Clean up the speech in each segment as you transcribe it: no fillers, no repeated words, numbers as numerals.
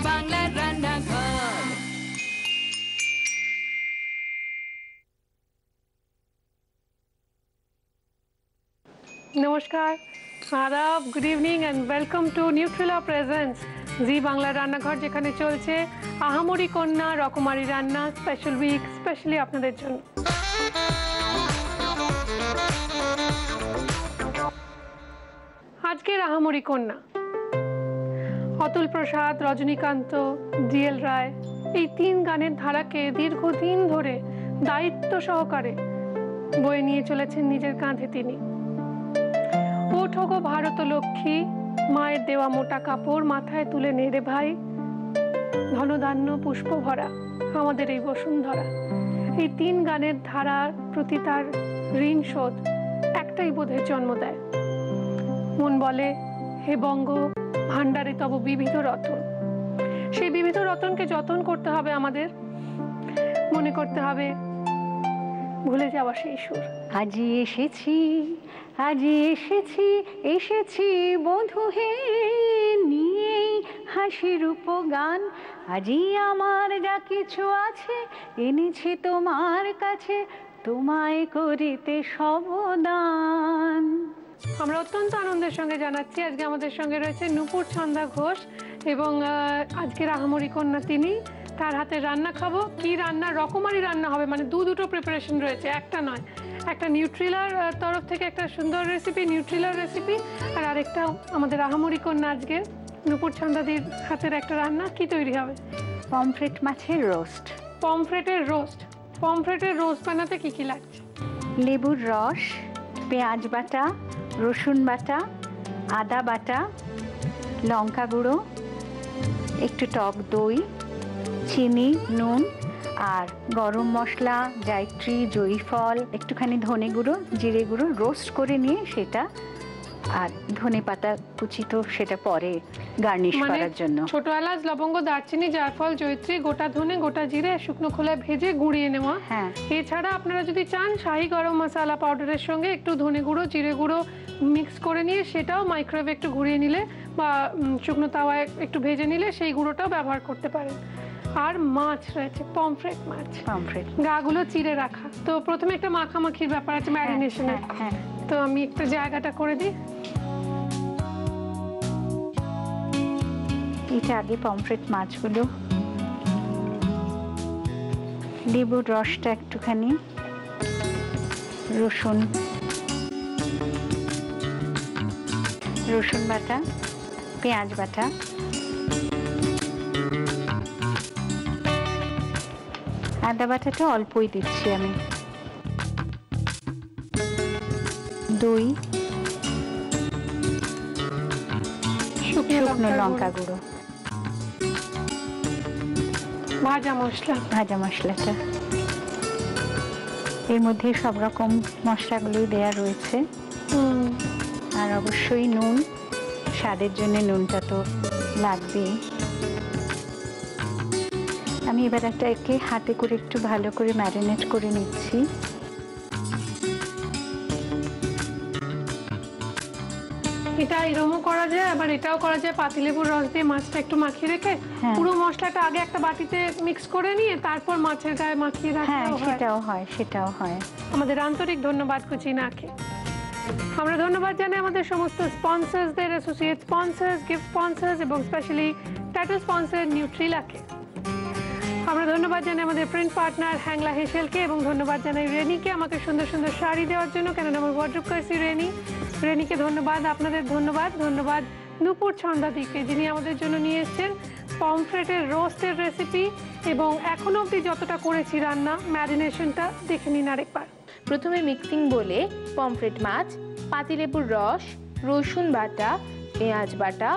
বাংলার রান্নাঘর। নমস্কার, আদাব, good evening and welcome to Nutrela presents Zee Bangla Rannaghar, যেখানে চলছে আহামরি কন্যা রকমারি রান্না স্পেশাল উইক স্পেশালি আপনাদের জন্য। আজকের আহামরি কন্যা অতুল প্রসাদ, রজনীকান্ত, ডিএল রায় এই তিন গানের ধারাকে দীর্ঘদিন ধরে দায়িত্ব সহকারে বয়ে নিয়ে চলেছেন নিজের কাঁধে তিনি। ওঠো গো ভারত লক্ষ্মী, মায়ের দেওয়া মোটা কাপড় মাথায় তুলে নেড়ে ভাই, ধনধান্য পুষ্প ভরা আমাদের এই বসুন্ধরা। এই তিন গানের ধারার প্রতি তার ঋণ শোধ একটাই বোধের জন্ম দেয়। মন বলে, হে বঙ্গ ভান্ডারে তব বিবিধ রতন। সেই বিবিধ রতনকে যতন করতে হবে আমাদের, মনে করতে হবে ভুলে যাওয়া সেই সুর। আজি এসেছি, আজি এসেছি, এসেছি বধূ হে নিয়ে হাসির উপগান। আজি আমার যা কিছু আছে এনেছি তোমার কাছে, তোমায় করিতে সবদান। আমরা অত্যন্ত আনন্দের সঙ্গে জানাচ্ছি আজকে আমাদের সঙ্গে রয়েছে নূপুর ছন্দা ঘোষ এবং আজকের আহামরি কন্যা তিনি। তার হাতে রান্না খাবো। কি রান্না? রকমারি রান্না হবে, মানে দুটো প্রিপারেশন রয়েছে, একটা নয়। একটা নিউট্রিলার তরফ থেকে একটা সুন্দর রেসিপি, নিউট্রিলার রেসিপি, আর আরেকটা আমাদের আহামরি কন্যা আজকে নূপুর ছন্দাদির হাতের একটা রান্না। কি তৈরি হবে? পমফ্রেট মাছের রোস্ট। পমফ্রেটের রোস্ট। পমফ্রেটের রোস্ট বানাতে কি কি লাগছে? লেবুর রস, পেঁয়াজ বাটা, রসুন বাটা, আদা বাটা, লঙ্কা গুঁড়ো, একটু টক দই, চিনি, নুন, আর গরম মশলা, জায়ত্রী, জয়িফল, একটুখানি ধনে গুঁড়ো, জিরে গুঁড়ো রোস্ট করে নিয়ে সেটা, আর ধনে পাতা কুচি তো সেটা পরে গার্নিশ করার জন্য। ছোট এলাচ, লবঙ্গ, দারচিনি, জায়ফল, জয়িত্রী, গোটা ধনে, গোটা জিরে শুকনো খোলায় ভেজে গুঁড়িয়ে নেওয়া। হ্যাঁ, এছাড়া আপনারা যদি চান শাহি গরম মশলা পাউডারের সঙ্গে একটু ধনে গুঁড়ো, জিরে গুঁড়ো মিক্স করে নিয়ে সেটাও মাইক্রোওয়েভে একটু ঘুরিয়ে নিলে বা শুকনো তাওয়ায় একটু ভেজে নিলে সেই গুঁড়োটাও ব্যবহার করতে পারেন। আর মাছ রয়েছে, পমফ্রেট মাছ, পমফ্রেট গাগুলো চিড়ে রাখা। তো প্রথমে একটা মাখামাখির ব্যাপার আছে, ম্যারিনেশনের। হ্যাঁ, তো আমি একটা জায়গাটা করে দিই। এটা আগে পমফ্রেট মাছগুলো, লেবুর রসটা একটুখানি, রসুন বাটা, পেঁয়াজ বাটা, আদা বাটাটা অল্পই দিচ্ছি আমি, দই, শুকনো লঙ্কা গুঁড়ো, ভাজা মশলাটা এর মধ্যে সব রকম মশলাগুলোই দেয়া রয়েছে। আর অবশ্যই নুন, স্বাদের জন্য নুনটা তো লাগবেই। আমি এবার একে হাতে করে একটু ভালো করে ম্যারিনেট করে নিচ্ছি। এটা এরকমও করা যায়, আবার এটাও করা যায় পাতিলেবুর রস দিয়ে মাছটা একটু মাখিয়ে রেখে পুরো মশলাটা আগে একটা বাটিতে মিক্স করে নিয়ে তারপর মাছের গায়ে মাখিয়ে রাখা। হ্যাঁ, সেটাও হয়। আমাদের আন্তরিক ধন্যবাদ কুচিনাকে। আমরা ধন্যবাদ জানাই আমাদের সমস্ত স্পন্সরসদের, অ্যাসোসিয়েট স্পন্সরস, গিফট স্পন্সরস এবং স্পেশালি টাইটেল স্পন্সর নিউট্রিলাকে। আমরা ধন্যবাদ জানাই আমাদের প্রিন্ট পার্টনার হ্যাংলা হেসেলকে এবং ধন্যবাদ জানাই রেনিকে আমাকে সুন্দর সুন্দর শাড়ি দেওয়ার জন্য, কেননা আমার ওয়ার্ড্রোব করেছি রেনিকে ধন্যবাদ। আপনাদের ধন্যবাদ নূপুর ছন্দাদিকে, যিনি আমাদের জন্য নিয়ে এসেছেন পমফ্রেটের রোস্টের রেসিপি এবং এখনো অবধি যতটা করেছি রান্না ম্যারিনেশনটা দেখে নিন আরেকবার। প্রথমে মিক্সিং বলে পমফ্রেট মাছ, পাতিলেবুর রস, রসুন বাটা, পেঁয়াজ বাটা,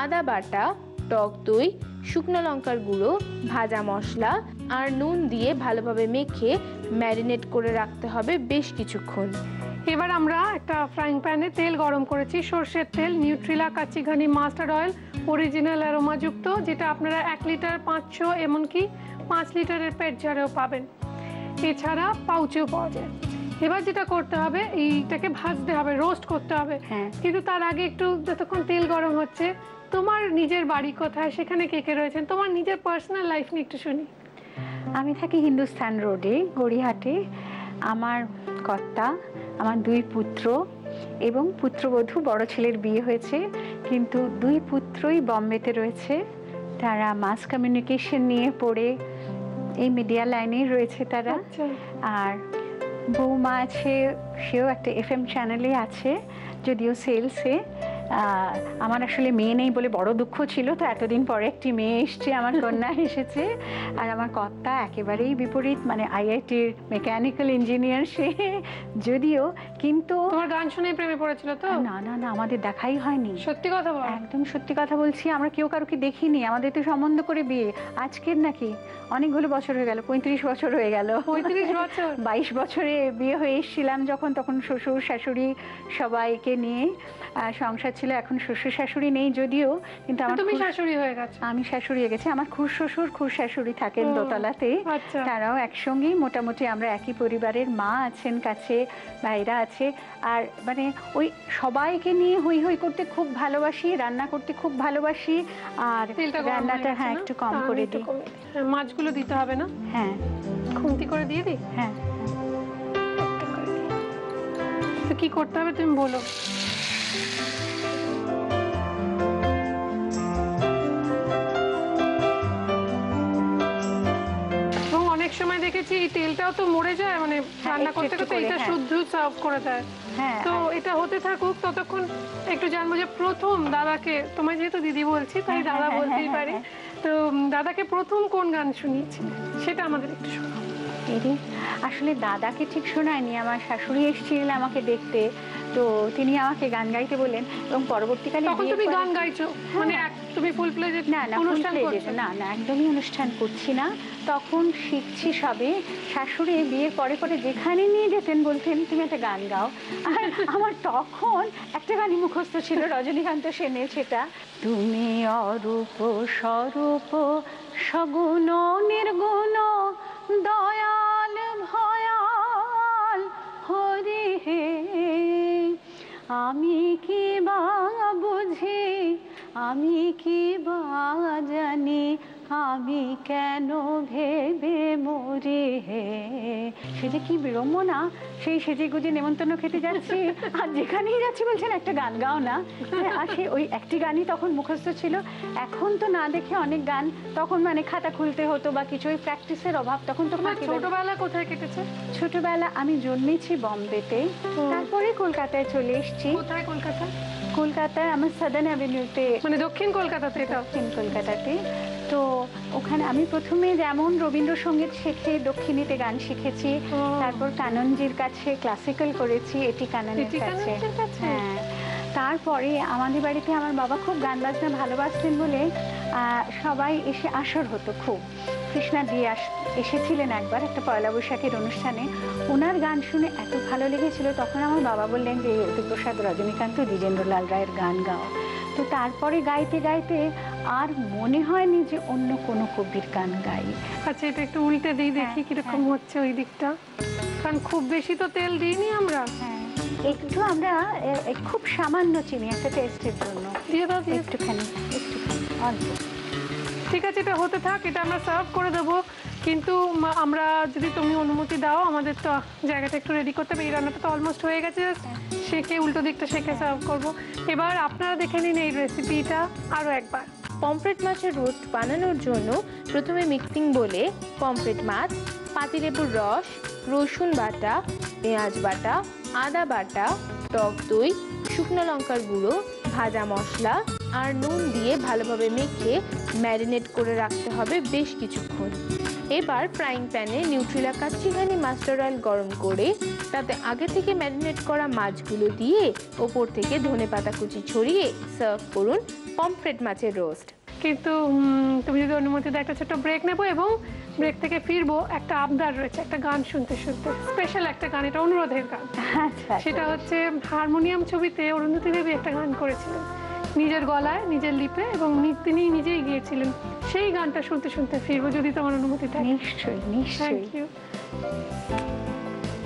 আদা বাটা, টক দই, শুকনো লঙ্কার গুঁড়ো, ভাজা মশলা আর নুন দিয়ে ভালোভাবে মেখে ম্যারিনেট করে রাখতে হবে বেশ কিছুক্ষণ। এবার আমরা একটা ফ্রাইং প্যানে তেল গরম করেছি, সর্ষের তেল, নিউট্রিলা কাচ্চি ঘানি মাস্টার্ড অয়েল, অরিজিনাল অ্যারোমাযুক্ত, যেটা আপনারা 1 লিটার 500 এমনকি 5 লিটারের পেট জারেও পাবেন, এছাড়া পাউচেও পাওয়া যায়। এবার যেটা করতে হবে, এইটাকে ভাজতে হবে, রোস্ট করতে হবে। কিন্তু তার আগে একটু যতক্ষণ তেল গরম হচ্ছে, তোমার নিজের বাড়ি কোথায়, সেখানে কে কে রয়েছেন, তোমার নিজের পার্সোনাল লাইফ নিয়ে একটু শুনি। আমি থাকি হিন্দুস্তান রোডে, গড়িয়াহাটে। আমার কর্তা, আমার 2 পুত্র এবং পুত্রবধূ। বড় ছেলের বিয়ে হয়েছে, কিন্তু 2 পুত্রই বম্বেতে রয়েছে। তারা মাস কমিউনিকেশন নিয়ে পড়ে এই মিডিয়া লাইনেই রয়েছে তারা। আর বৌমা আছে, সেও একটা FM চ্যানেলে আছে, যদিও সেলসে। আমার আসলে মেয়ে নেই বলে বড় দুঃখ ছিল, তো এতদিন পরে একটি মেয়ে এসছে, আমার কন্যা এসেছে। আর আমার কর্তা একেবারেই বিপরীত, মানে IITর মেকানিক্যাল ইঞ্জিনিয়ার সে, যদিও। কিন্তু তোমার গান শুনে প্রেমে পড়েছিল তো? না না না, আমাদের দেখাই হয়নি। সত্যি কথা বল। একদম সত্যি কথা বলছি, আমরা কেউ কারোকে দেখিনি, আমাদের তো সম্বন্ধ করে বিয়ে। আজকের নাকি অনেকগুলো বছর হয়ে গেল, 35 বছর হয়ে গেল। 35 বছর? 22 বছরে বিয়ে হয়ে এসেছিলাম যখন, তখন শ্বশুর শাশুড়ি সবাইকে নিয়ে সংসার ছিল। এখন শ্বশুর শাশুড়ি নেই যদিও, কিন্তু আমার তুমি শাশুড়ি হয়ে গেছো। আমি শাশুড়ি হয়ে গেছি। আমার খুর শ্বশুর খুর শাশুড়ি থাকেন দোতলাতে, তারাও একসঙ্গেই মোটামুটি আমরা একই পরিবারের। মা আছেন কাছে, ভাইরা আছে। আর মানে ওই সবাইকে নিয়ে হই হই করতে খুব ভালোবাসি, রান্না করতে খুব ভালোবাসি। আর রান্নাটা একটু কম করে দিই। মাছগুলো দিতে হবে না? খুন্তি করে দিয়ে দিই। তো কি করতে হবে তুমি বলো। অনেক সময় দেখেছি এই তেলটাও তো মরে যায়, মানে রান্না করতে করতে এটা শুদ্ধ সার্ভ করে দেয়। তো এটা হতে থাকুক, ততক্ষণ একটু জানবো যে প্রথম দাদাকে, তোমায় যেহেতু দিদি বলছি তাই দাদা বলতেই পারি, তো দাদাকে প্রথম কোন গান শুনিয়েছিলে সেটা আমাদের একটু শোনাও। আসলে দাদাকে ঠিক শোনায়নি, আমার শাশুড়ি এসেছিলেন আমাকে দেখতে, তো তিনি আমাকে গান গাইতে বললেন। এবং পরবর্তীকালে তখন তুমি গান গাইছো, মানে তুমি ফুল প্লেজে? না না, অনুষ্ঠান করছো? না না, একদমই অনুষ্ঠান করছি না, তখন শিখছি সবে। শাশুড়ি বিয়ের পরে পরে যেখানে নিয়ে যেতেন বলতেন তুমি একটা গান গাও। আর আমার তখন একটা গানই মুখস্থ ছিল, রজনীকান্ত সেনের, সেটা তুমি অরূপ স্বরূপ সগুণ নির্গুণ দয়াল ভয়াল হরি হে, আমি কি বা বুঝি, আমি কি বা জানি, আমি কেন ভেবে মরি হে। সে যে কি বিড়ম্বনা, সেই সেজে গুজে নেমন্তন্ন খেতে যাচ্ছি, আর যেখানেই যাচ্ছি বলছেন একটা গান গাও না। আর সে ওই একটি গানই তখন মুখস্থ ছিল। এখন তো না দেখে অনেক গান, তখন মানে খাতা খুলতে হতো বা কিছু, ওই প্র্যাকটিসের অভাব। তখন তো ছোটবেলা কোথায় কেটেছে? ছোটবেলা আমি জন্মেছি বম্বেতে, তারপরে কলকাতায় চলে এসেছি। কোথায় কলকাতা? কলকাতায় আমার সাদার্ন অ্যাভিনিউতে, মানে দক্ষিণ কলকাতাতে। দক্ষিণ কলকাতাতে। তো ওখানে আমি প্রথমে যেমন রবীন্দ্রসঙ্গীত শিখে দক্ষিণীতে গান শিখেছি, তারপর কাননজির কাছে ক্লাসিক্যাল করেছি, এটি কাননের কাছে। হ্যাঁ, তারপরে আমাদের বাড়িতে আমার বাবা খুব গান বাজনা ভালোবাসতেন বলে সবাই এসে আসর হতো খুব। কৃষ্ণা দিয়ে এসেছিলেন একবার একটা পয়লা বৈশাখের অনুষ্ঠানে, ওনার গান শুনে এত ভালো লেগেছিল, তখন আমার বাবা বললেন যে অতুলপ্রসাদ, রজনীকান্ত, দ্বিজেন্দ্রলাল রায়ের গান গাও। তো তারপরে গাইতে গাইতে আর মনে হয়নি যে অন্য কোনো কবির গান গাই। আচ্ছা, এটা একটু উল্টে দিই, দেখি কিরকম হচ্ছে ওই দিকটা, কারণ খুব বেশি তো তেল দিইনি আমরা। একটু আমরা খুব সামান্য চিনি একটা টেস্টের জন্য দিয়ে দাও, একটুখানি অল্প। ঠিক আছে, এটা হতে থাক, এটা আমরা সার্ভ করে দেবো। কিন্তু আমরা যদি তুমি অনুমতি দাও, আমাদের তো জায়গাটা একটু রেডি করতে হবে। এই রান্নাটা তো অলমোস্ট হয়ে গেছে, শেখে উল্টো দিকটা শেখে সার্ভ করব। এবার আপনারা দেখে নিন এই রেসিপিটা আরও একবার। পমফ্রেট মাছের রোস্ট বানানোর জন্য প্রথমে মিক্সিং বলে পমফ্রেট মাছ, পাতিলেবুর রস, রসুন বাটা, পেঁয়াজ বাটা, আদা বাটা, টক দই, শুকনো লঙ্কার গুঁড়ো, ভাজা মশলা আর নুন দিয়ে ভালোভাবে মেখে ম্যারিনেট করে রাখতে হবে বেশ কিছুক্ষণ। এবার ফ্রাইং প্যানে নিউট্রিলা কাচ্চিঘানি মাস্টার্ড অয়েল গরম করে তাতে আগে থেকে ম্যারিনেট করা মাছগুলো দিয়ে ওপর থেকে ধনেপাতা কুচি ছড়িয়ে সার্ভ করুন পমফ্রেট মাছের রোস্ট। কিন্তু তুমি যদি অনুমতি দাও, একটা ছোট্ট ব্রেক নেবো এবং ব্রেক থেকে ফিরবো। একটা আবদার রয়েছে, একটা গান শুনতে শুনতে, স্পেশাল একটা গান, এটা অনুরোধের গান। সেটা হচ্ছে হারমোনিয়াম ছবিতে অরুন্ধতী দেবী একটা গান করেছিলেন নিজের গলায়, নিজের লিপে, এবং তিনি নিজেই গিয়েছিলেন। সেই গানটা শুনতে শুনতে ফিরবো, যদি তোমার অনুমতি থাকে। নিশ্চয়ই নিশ্চয়ই। Thank you.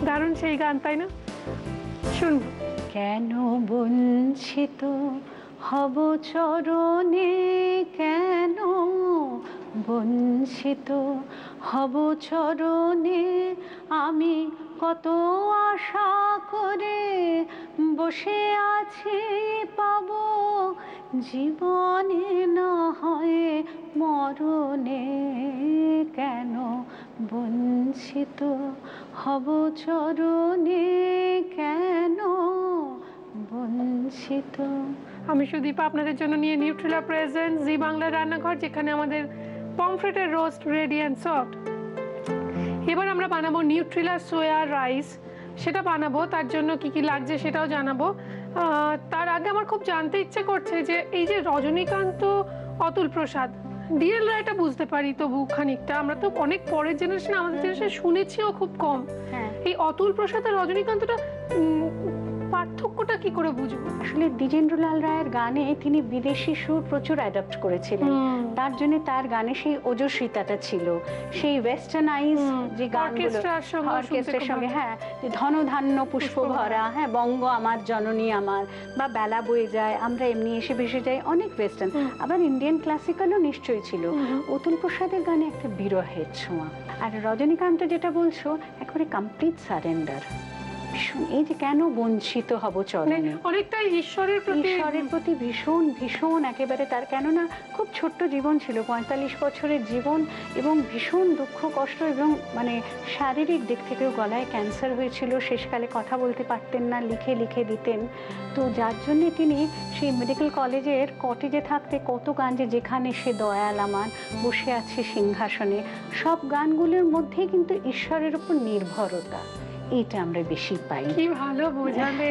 দারুণ সেই গান, তাই না? শুনবো। কেন বঞ্চিত হব চরণে, কেন বঞ্চিত হব চরণে, আমি কত আশা করে বসে আছি, পাব জীবনে না হয় মরণে, কেন বঞ্চিত হব চরণে, কেন বঞ্চিত। আমি সুদীপা আপনাদের জন্য নিয়ে নিউট্রেলা প্রেজেন্ট জি বাংলা রান্নাঘর, যেখানে আমাদের পমফ্রেটের রোস্ট রেডি অ্যান্ড সফট। এবার আমরা বানাবো নিউট্রেলা সোয়া রাইস। সেটা বানাবো, তার জন্য কি কি লাগছে সেটাও জানাবো। তার আগে আমার খুব জানতে ইচ্ছে করছে যে এই যে রজনীকান্ত, অতুল প্রসাদ, ডিএল রায়টা বুঝতে পারি তবু খানিকটা, আমরা তো অনেক পরের জেনারেশন, আমাদের জেনারেশন শুনেছিও খুব কম। এই অতুল প্রসাদ আর রজনীকান্তটা পার্থক্যটা কি করে বুঝবো? আসলে দ্বিজেন্দ্রলাল রায়ের গানে তিনি বিদেশি সুর প্রচুর অ্যাডাপ্ট করেছিলেন, তার জন্য তার গানে সেই ওজস্বিতাটা ছিল, সেই ওয়েস্টার্নাইজ যে গানগুলো অর্কেস্ট্রার সঙ্গে, হ্যাঁ, ধন ধান্য পুষ্প ভরা, হ্যাঁ, বঙ্গ আমার জননী আমার, বা বেলা বয়ে যায়, আমরা এমনি এসে ভেসে যাই, অনেক ওয়েস্টার্ন। আবার ইন্ডিয়ান ক্লাসিক্যালও নিশ্চয়ই ছিল। অতুল প্রসাদের গানে একটা বিরহের ছোঁয়া। আর রজনীকান্ত যেটা বলছো, একেবারে কমপ্লিট সারেন্ডার। এই যে কেন বঞ্চিত হব চরণে, অনেকটাই ঈশ্বরের প্রতি ভীষণ ভীষণ একেবারে তার, কেননা খুব ছোট্ট জীবন ছিল, 45 বছরের জীবন, এবং ভীষণ দুঃখ কষ্ট, এবং মানে শারীরিক দিক থেকেও গলায় ক্যান্সার হয়েছিল, শেষকালে কথা বলতে পারতেন না, লিখে লিখে দিতেন। তো যার জন্যে তিনি সেই মেডিকেল কলেজের কটেজে থাকতে কত গান, যে যেখানে সে দয়াল আমার বসে আছে সিংহাসনে, সব গানগুলোর মধ্যেই কিন্তু ঈশ্বরের উপর নির্ভরতা, এটা আমরা বেশি পাই। কি ভালো বোঝালে।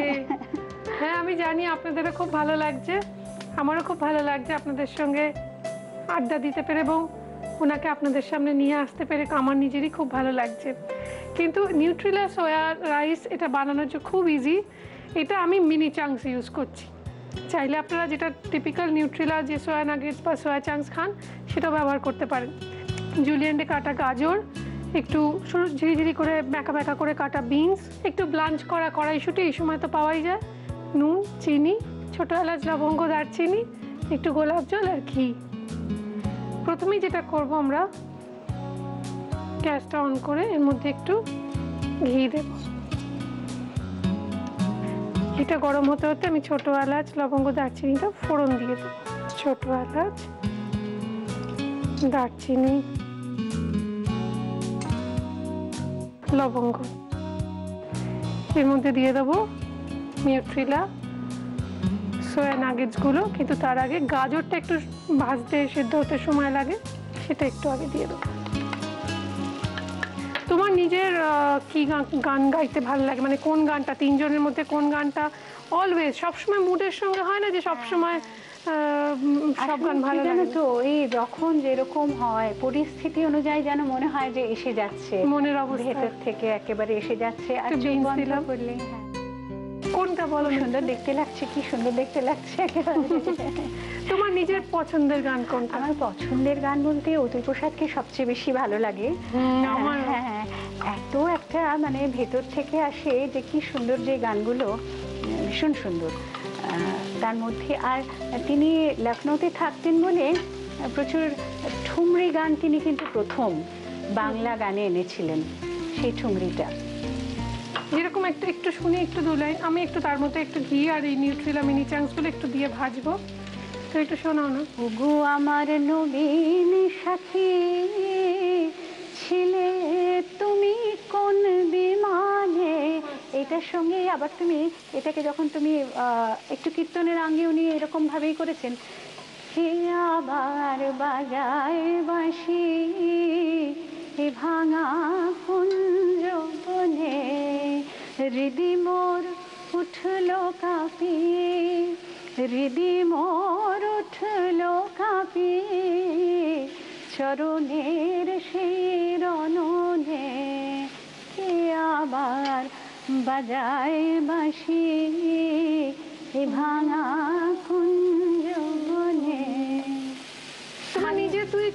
হ্যাঁ, আমি জানি আপনাদেরও খুব ভালো লাগছে, আমারও খুব ভালো লাগছে আপনাদের সঙ্গে আড্ডা দিতে পেরে, এবং ওনাকে আপনাদের সামনে নিয়ে আসতে পেরে আমার নিজেরই খুব ভালো লাগছে। কিন্তু নিউট্রেলা সোয়া রাইস এটা বানানোর জন্য খুব ইজি। এটা আমি মিনি চাংস ইউজ করছি, চাইলে আপনারা যেটা টিপিক্যাল নিউট্রেলা যে সোয়া নাগেটস বা সোয়া চাংস খান সেটাও ব্যবহার করতে পারেন। জুলিয়েন্টে কাটা গাজর, একটু সরু ঝিরিঝিরি করে ব্যাঁকা ব্যাঁকা করে কাটা বিনস, একটু ব্লাঞ্চ করা কড়াইশুঁটি, এই সময় তো পাওয়াই যায়, নুন, চিনি, ছোটো এলাচ, লবঙ্গ, দারচিনি, একটু গোলাপ জল আর ঘি। প্রথমেই যেটা করব, আমরা গ্যাসটা অন করে এর মধ্যে একটু ঘি দেব। ঘিটা গরম হতে হতে আমি ছোটো এলাচ, লবঙ্গ, দারচিনিটা ফোড়ন দিয়ে দেবো। ছোটো এলাচ, দারচিনি, লবঙ্গ, এর মধ্যে দিয়ে দেবো নিউট্রেলা সোয়া নাগেটসগুলো। কিন্তু তার আগে গাজরটা একটু ভাজতে, সেদ্ধ হতে সময় লাগে, সেটা একটু আগে দিয়ে দেবো। তোমার নিজের কি গান গাইতে ভালো লাগে, মানে কোন গানটা, তিনজনের মধ্যে কোন গানটা অলওয়েজ সবসময় মুডের সঙ্গে হয় না যে সবসময় সব গান ভালো লাগে? তো এই যখন যেরকম হয় পরিস্থিতি অনুযায়ী যেন মনে হয় যে এসে যাচ্ছে, মনের অবস্থা ভেতর থেকে একেবারে এসে যাচ্ছে। আর কোনটা বলো? সুন্দর দেখতে লাগছে, কি সুন্দর দেখতে লাগছে একেবারে। তোমার নিজের পছন্দের গান কোনটা? আমার পছন্দের গান বলতে অতুল প্রসাদকে সবচেয়ে বেশি ভালো লাগে। হ্যাঁ, এত একটা মানে ভেতর থেকে আসে যে কি সুন্দর যে গানগুলো, ভীষণ সুন্দর। তার মধ্যে আর তিনি লখনৌতে থাকতেন বলে প্রচুর ঠুমরি গান তিনি কিন্তু প্রথম বাংলা গানে এনেছিলেন, সেই ঠুমরিটা যেরকম একটু একটু শুনি, একটু দু লাইন। আমি একটু তার মধ্যে একটু ঘি আর এই নিউট্রেলা মিনি চাংসগুলো একটু দিয়ে ভাজবো, তো একটু শোনাও না। ওগো আমার নবীন সাথী ছিলে তুমি কোন বিমানে, এটার সঙ্গে আবার তুমি এটাকে যখন তুমি একটু কীর্তনের আঙ্গে উনি এরকম ভাবেই করেছেন, হে আবার বাজায় বাঁশি এ ভাঙা কুঞ্জ বনে, হৃদি মোর উঠল কাঁপি, হৃদি মোর উঠল কাঁপি, চরণের সেই রণনে, কে আবার বাজায় বাঁশি এ ভাঙা কুঞ্জ বনে। তোমার নিজের দুই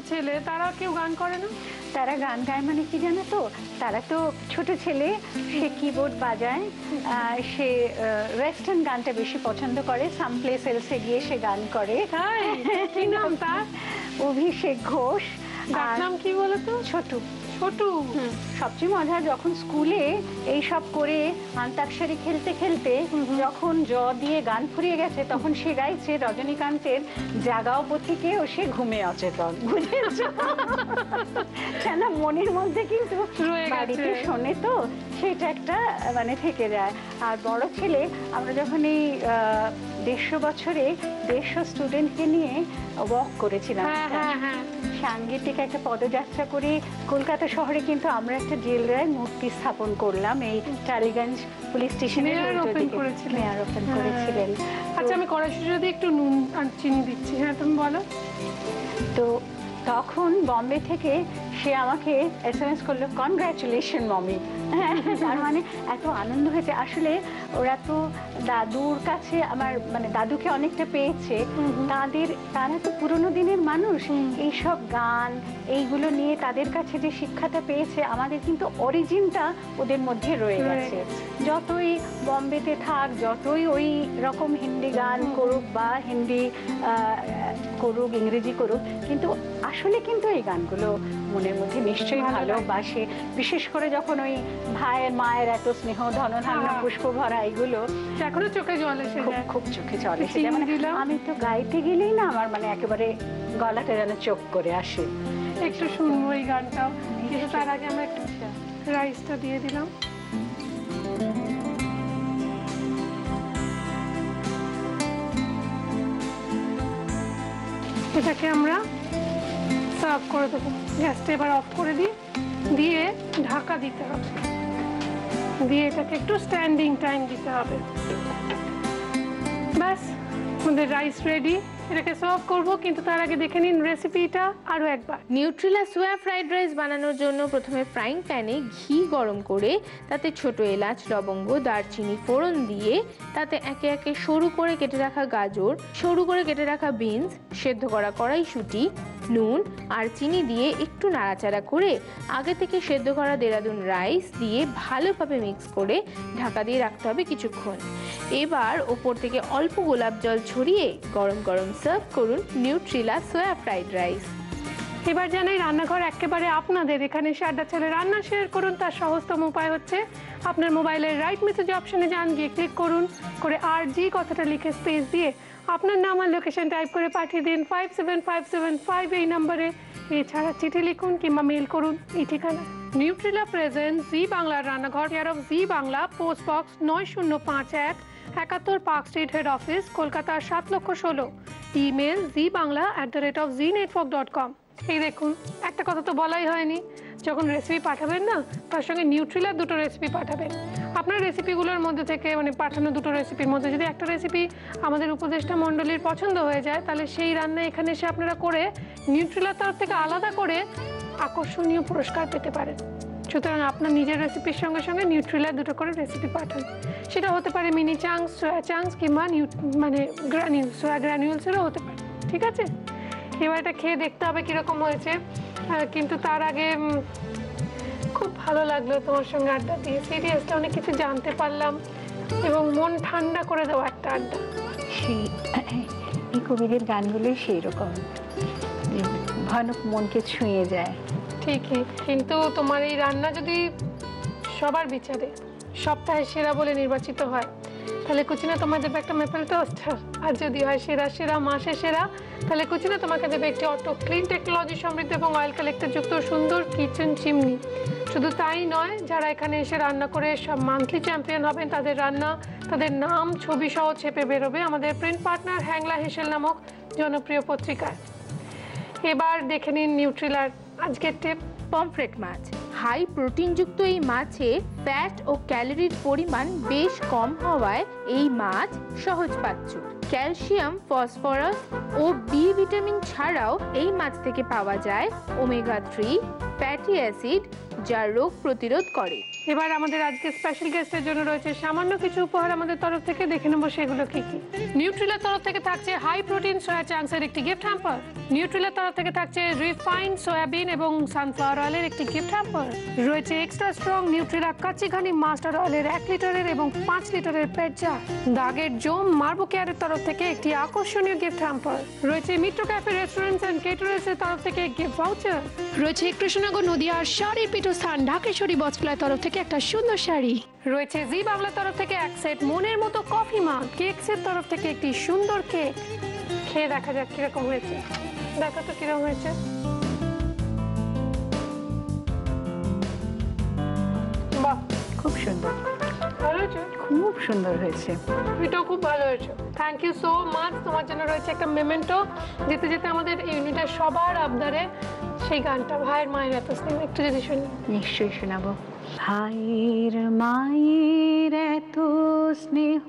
ছেলে, তারা কেউ গান করে না? তারা গান গায় মানে কি জানো তো, তারা তো ছোট ছেলে, সে কিবোর্ড বাজায়, সে ওয়েস্টার্ন গানটা বেশি পছন্দ করে, সাম প্লেস এলসে গিয়ে সে গান করে। কি নাম তার? অভিষেক ঘোষ। নাম কি বলতো? ছোটু। ছোটু। সবচেয়ে মজা, যখন স্কুলে এই সব করে আন্তাক্ষরী খেলতে খেলতে যখন জ দিয়ে গান ফুরিয়ে গেছে, তখন সে গাইছে রজনীকান্তের জাগাও পথিকে ও সে ঘুমে অচেতন। বুঝেছো? কেন মনের মধ্যে কিন্তু বাড়িতে শোনে তো সেটা একটা মানে থেকে যায়। আর বড় ছেলে, আমরা যখন এই 150 বছরে 150 স্টুডেন্টকে নিয়ে ওয়াক করেছিলাম, সাংগীতিক একটা পদযাত্রা করে কলকাতা শহরে, কিন্তু আমরা একটা জেল রায় মূর্তি স্থাপন করলাম এই টালিগঞ্জ পুলিশ স্টেশনের ওপেন করেছিলেন। আচ্ছা, আমি কড়াইশুঁটি দিয়ে একটু নুন আর চিনি দিচ্ছি। হ্যাঁ, তুমি বলো। তো তখন বম্বে থেকে সে আমাকে SMS করলো, কনগ্রাচুলেশন মমি। তার মানে এত আনন্দ হয়েছে। আসলে ওরা তো দাদুর কাছে, আমার মানে দাদুকে অনেকটা পেয়েছে, তারা তো পুরোনো দিনের মানুষ, এইসব গান এইগুলো নিয়ে তাদের কাছে যে শিক্ষাটা পেয়েছে, আমাদের কিন্তু অরিজিনটা ওদের মধ্যে রয়ে গেছে। যতই বম্বেতে থাক, যতই ওই রকম হিন্দি গান করুক বা হিন্দি করুক, ইংরেজি করুক, কিন্তু আসলে কিন্তু এই গানগুলো মনের মধ্যে নিশ্চয়ই ভালোবাসে। বিশেষ করে যখন ওই ভাইয়ের মায়ের এত স্নেহ, ধনধান্য পুষ্প ভরা, এইগুলো এখনো চোখে জল এসে যায়, খুব চোখে জল এসে যায়। মানে আমি তো গাইতে গেলেই না আমার মানে একেবারে গলাটা যেন চোখ করে আসে। একটু শুনবো এই গানটাও, কিন্তু তার আগে আমরা একটু রাইসটা দিয়ে দিলাম। এটাকে আমরা সার্ভ করে দেবো। গ্যাসটা এবার অফ করে দিই, দিয়ে ঢাকা দিতে হবে, দিয়ে এটাকে একটু স্ট্যান্ডিং টাইম দিতে হবে। ব্যাস, আমাদের রাইস রেডি। এটাকে সার্ভ করব, কিন্তু তার আগে দেখে নিন রেসিপিটা আরও একবার। নিউট্রিলা সোয়া ফ্রাইড রাইস বানানোর জন্য প্রথমে ফ্রাইং প্যানে ঘি গরম করে তাতে ছোট এলাচ, লবঙ্গ, দারচিনি ফোড়ন দিয়ে তাতে একে একে সরু করে কেটে রাখা গাজর, সরু করে কেটে রাখা বিনস, সেদ্ধ করা কড়াইশুঁটি, নুন আর চিনি দিয়ে একটু নাড়াচাড়া করে আগে থেকে সেদ্ধ করা দেরাদুন রাইস দিয়ে ভালোভাবে মিক্স করে ঢাকা দিয়ে রাখতে হবে কিছুক্ষণ। এবার ওপর থেকে অল্প গোলাপ জল ছড়িয়ে গরম গরম সার্ভ করুন নিউট্রিলা সোয়া ফ্রাইড রাইস। এবার জানাই রান্নাঘর একেবারে আপনাদের। এখানে এসে আড্ডা ছেলে রান্না শেয়ার করুন। তার সহজতম উপায় হচ্ছে আপনার মোবাইলের রাইট মেসেজ অপশনে যান, গিয়ে ক্লিক করুন, করে RG কথাটা লিখে স্পেস দিয়ে আপনার নাম আর লোকেশন টাইপ করে পাঠিয়ে দিন 57575 এই নম্বরে। এছাড়া চিঠি লিখুন কিংবা মেল করুন এই ঠিকানা। নিউট্রিলা প্রেজেন্ট জি বাংলার রান্নাঘর, care of G Bangla, post box 9051, 71 park street, head office, Kolkata 7,16,000। Email zibangla@znetwork.com। এই দেখুন, একটা কথা তো বলাই হয়নি, যখন রেসিপি পাঠাবেন না, তার সঙ্গে নিউট্রিলার 2টো রেসিপি পাঠাবেন। আপনার রেসিপিগুলোর মধ্যে থেকে মানে পাঠানো 2টো রেসিপির মধ্যে যদি একটা রেসিপি আমাদের উপদেষ্টা মণ্ডলীর পছন্দ হয়ে যায়, তাহলে সেই রান্না এখানে এসে আপনারা করে নিউট্রিলার তরফ থেকে আলাদা করে আকর্ষণীয় পুরস্কার পেতে পারেন। সুতরাং আপনার নিজের রেসিপির সঙ্গে সঙ্গে নিউট্রিলার 2টো করে রেসিপি পাঠান। সেটা হতে পারে মিনি চাংস, সোয়া চাংস কিংবা মানে গ্রানিউলস, সোয়া গ্রানিউলসেরও হতে পারে। ঠিক আছে, এবার এটা খেয়ে দেখতে হবে কীরকম হয়েছে। কিন্তু তার আগে খুব ভালো লাগলো তোমার সঙ্গে আড্ডা দিয়ে। সিরিয়াসলি অনেক কিছু জানতে পারলাম এবং মন ঠান্ডা করে দেওয়া একটা আড্ডা। এই কবিদের গানগুলোই সেই রকম, ভয়ানক মনকে ছুঁয়ে যায়। ঠিকই, কিন্তু তোমার এই রান্না যদি সবার বিচারে সপ্তাহে সেরা বলে নির্বাচিত হয়, তাহলে কুচিনা তোমায় দেবে একটা মেপেল টোস্টার। আর যদি হয় সেরা মাসে সেরা, তাহলে কুচিনা তোমাকে দেবে একটি অটো ক্লিন টেকনোলজি সমৃদ্ধ এবং অয়েল কালেক্টর যুক্ত সুন্দর কিচেন চিমনি। শুধু তাই নয়, যারা এখানে এসে রান্না করে সব মান্থলি চ্যাম্পিয়ন হবেন, তাদের রান্না, তাদের নাম, ছবি সহ ছেপে বেরোবে আমাদের প্রিন্ট পার্টনার হ্যাংলা হেসেল নামক জনপ্রিয় পত্রিকায়। এবার দেখে নিন নিউট্রিলার আজকের টিপ। পমফ্রেট মাছ হাই প্রোটিনযুক্ত এই মাছে ফ্যাট ও ক্যালোরির পরিমাণ বেশ কম হওয়ায় এই মাছ সহজপাচ্য। ক্যালসিয়াম, ফসফরাস ও বি ভিটামিন ছাড়াও এই মাছ থেকে পাওয়া যায় ওমেগা 3 ফ্যাটি অ্যাসিড যা রোগ প্রতিরোধ করে। এবার আমাদের আজকে স্পেশাল গেস্টের জন্য রয়েছে সামান্য কিছু উপহার আমাদের তরফ থেকে, দেখে নেবো সেগুলো কি কি। নিউট্রিলার তরফ থেকে থাকছে হাই প্রোটিন সয়া চাংসের একটি গিফট হ্যাম্পার। নিউট্রিলার তরফ থেকে থাকছে রিফাইন্ড সয়াবিন এবং সানফ্লাওয়ার অয়েলের একটি গিফট হ্যাম্পার। রয়েছে এক্সট্রা স্ট্রং নিউট্রিলা কাচ্চি ঘানি মাস্টার্ড অয়েলের 1 লিটারের এবং 5 লিটারের পেট জার। দাগের জোম মার্বো কেয়ারের তরফ থেকে একটি আকর্ষণীয় গিফট হ্যাম্পার। রয়েছে মিত্র ক্যাফে রেস্টুরেন্টস এন্ড কেটারার্স এর তরফ থেকে গিফট ভাউচার। রয়েছে কৃষ্ণনগর নদিয়ার শাড়ি পীঠস্থান ঢাকেশ্বরী বস্ত্রালয়ের তরফ থেকে একটা সুন্দর শাড়ি। রয়েছে জি বাংলার তরফ থেকে এক সেট মনের মতো কফি মাগ, কেকসের তরফ থেকে একটি সুন্দর কেক। খেয়ে দেখা যাক কিরকম হয়েছে, দেখো তো কিরকম হয়েছে। বাহ, খুব সুন্দর, ভালো হয়েছে, খুব সুন্দর হয়েছে। এটাও খুব ভালো হয়েছে। Thank you so much. তোমার জন্য রয়েছে একটা মেমেন্টো। যেতে যেতে আমাদের ইউনিটের সবার আবদারে সেই গানটা, ভাইয়ের মায়ের এত স্নেহ, একটু যদি শুনি। নিশ্চয়ই শোনাবো। ভাইয়ের মায়ের এত স্নেহ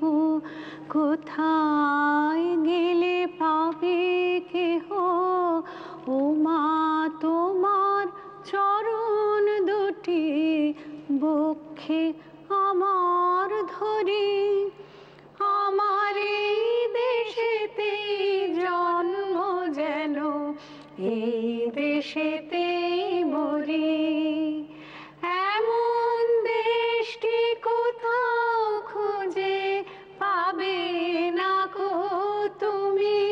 কোথায় গেলে পাবে কেহ, ও মা তোমার চরণ দুটি বক্ষে আমার ধরি, আমার এই দেশেতে জন্ম যেন এই দেশেতেই মরি, এমন দেশটি কোথাও খুঁজে পাবে না কো তুমি,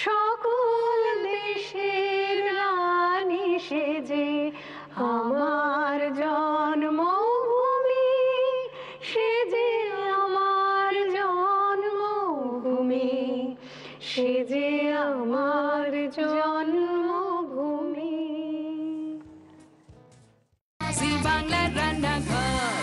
সকল দেশের রানী সেজে আমার জন্মভূমি, সেজে আমার জন্মভূমি, সেজে আমার জন্মভূমি। জি বাংলার রান্নাঘর।